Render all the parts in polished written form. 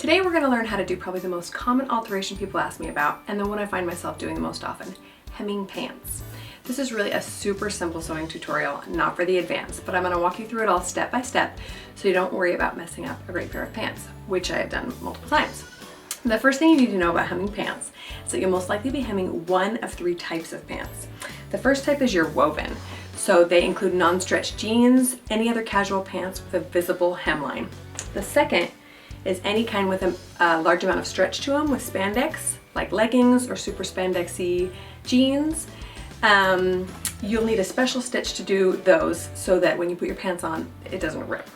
Today we're going to learn how to do probably the most common alteration people ask me about, and the one I find myself doing the most often, hemming pants. This is really a super simple sewing tutorial, not for the advanced, but I'm going to walk you through it all step by step so you don't worry about messing up a great pair of pants, which I have done multiple times. The first thing you need to know about hemming pants is that you'll most likely be hemming one of three types of pants. The first type is your woven. So they include non-stretch jeans, any other casual pants with a visible hemline. The second is any kind with a large amount of stretch to them with spandex, like leggings or super spandexy jeans. You'll need a special stitch to do those so that when you put your pants on, it doesn't rip.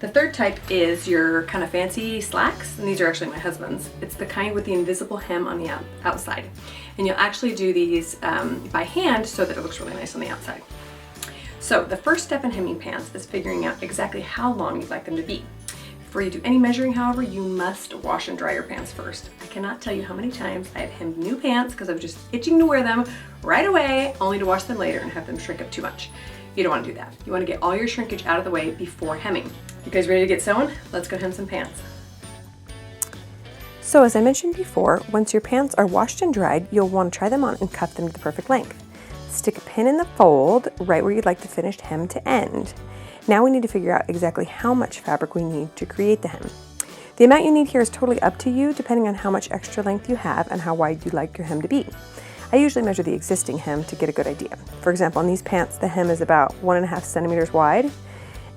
The third type is your kind of fancy slacks, and these are actually my husband's. It's the kind with the invisible hem on the outside. And you'll actually do these by hand so that it looks really nice on the outside. So the first step in hemming pants is figuring out exactly how long you'd like them to be. Before you do any measuring, however, you must wash and dry your pants first. I cannot tell you how many times I have hemmed new pants because I was just itching to wear them right away, only to wash them later and have them shrink up too much. You don't want to do that. You want to get all your shrinkage out of the way before hemming. You guys ready to get sewing? Let's go hem some pants. So as I mentioned before, once your pants are washed and dried, you'll want to try them on and cut them to the perfect length. Stick a pin in the fold right where you'd like the finished hem to end. Now we need to figure out exactly how much fabric we need to create the hem. The amount you need here is totally up to you depending on how much extra length you have and how wide you'd like your hem to be. I usually measure the existing hem to get a good idea. For example, on these pants, the hem is about 1.5 centimeters wide,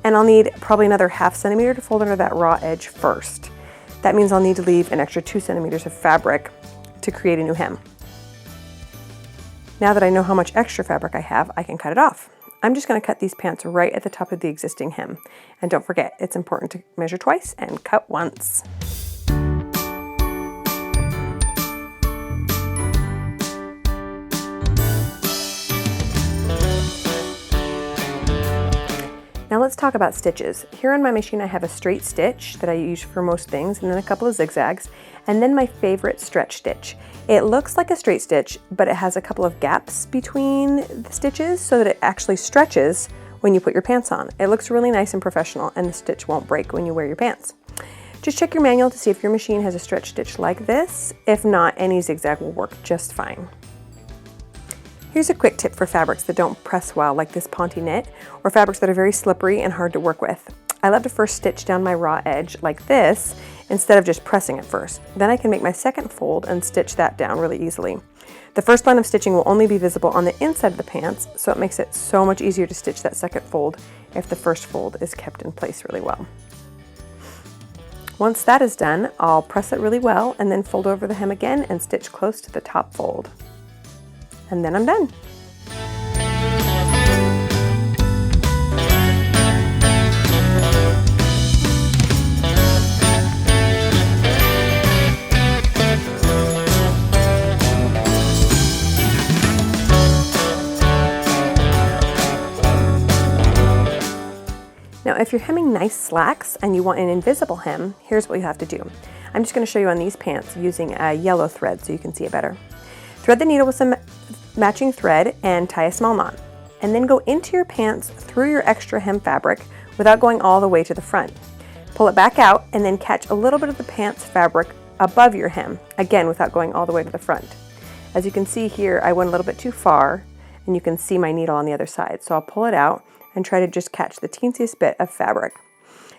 and I'll need probably another 0.5 centimeter to fold under that raw edge first. That means I'll need to leave an extra 2 centimeters of fabric to create a new hem. Now that I know how much extra fabric I have, I can cut it off. I'm just going to cut these pants right at the top of the existing hem. And don't forget, it's important to measure twice and cut once. Now let's talk about stitches. Here on my machine I have a straight stitch that I use for most things, and then a couple of zigzags, and then my favorite stretch stitch. It looks like a straight stitch, but it has a couple of gaps between the stitches so that it actually stretches when you put your pants on. It looks really nice and professional, and the stitch won't break when you wear your pants. Just check your manual to see if your machine has a stretch stitch like this. If not, any zigzag will work just fine. Here's a quick tip for fabrics that don't press well, like this Ponte knit, or fabrics that are very slippery and hard to work with. I love to first stitch down my raw edge like this instead of just pressing it first. Then I can make my second fold and stitch that down really easily. The first line of stitching will only be visible on the inside of the pants, so it makes it so much easier to stitch that second fold if the first fold is kept in place really well. Once that is done, I'll press it really well and then fold over the hem again and stitch close to the top fold. And then I'm done. Now, if you're hemming nice slacks and you want an invisible hem, here's what you have to do. I'm just going to show you on these pants using a yellow thread so you can see it better. Thread the needle with some matching thread and tie a small knot. And then go into your pants through your extra hem fabric without going all the way to the front. Pull it back out and then catch a little bit of the pants fabric above your hem, again without going all the way to the front. As you can see here, I went a little bit too far, and you can see my needle on the other side. So I'll pull it out and try to just catch the teensiest bit of fabric.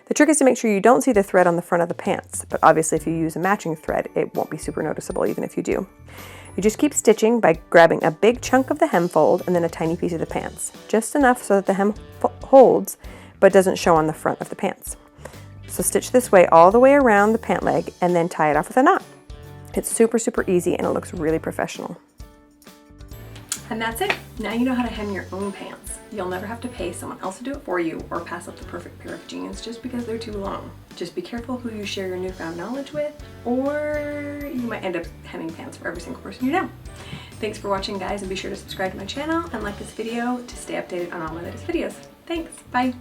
The trick is to make sure you don't see the thread on the front of the pants, but obviously if you use a matching thread, it won't be super noticeable even if you do. You just keep stitching by grabbing a big chunk of the hem fold and then a tiny piece of the pants, just enough so that the hem holds but doesn't show on the front of the pants. So stitch this way all the way around the pant leg and then tie it off with a knot. It's super, super easy and it looks really professional. And that's it. Now you know how to hem your own pants. You'll never have to pay someone else to do it for you or pass up the perfect pair of jeans just because they're too long. Just be careful who you share your newfound knowledge with, or you might end up hemming pants for every single person you know. Thanks for watching, guys, and be sure to subscribe to my channel and like this video to stay updated on all my latest videos. Thanks, bye.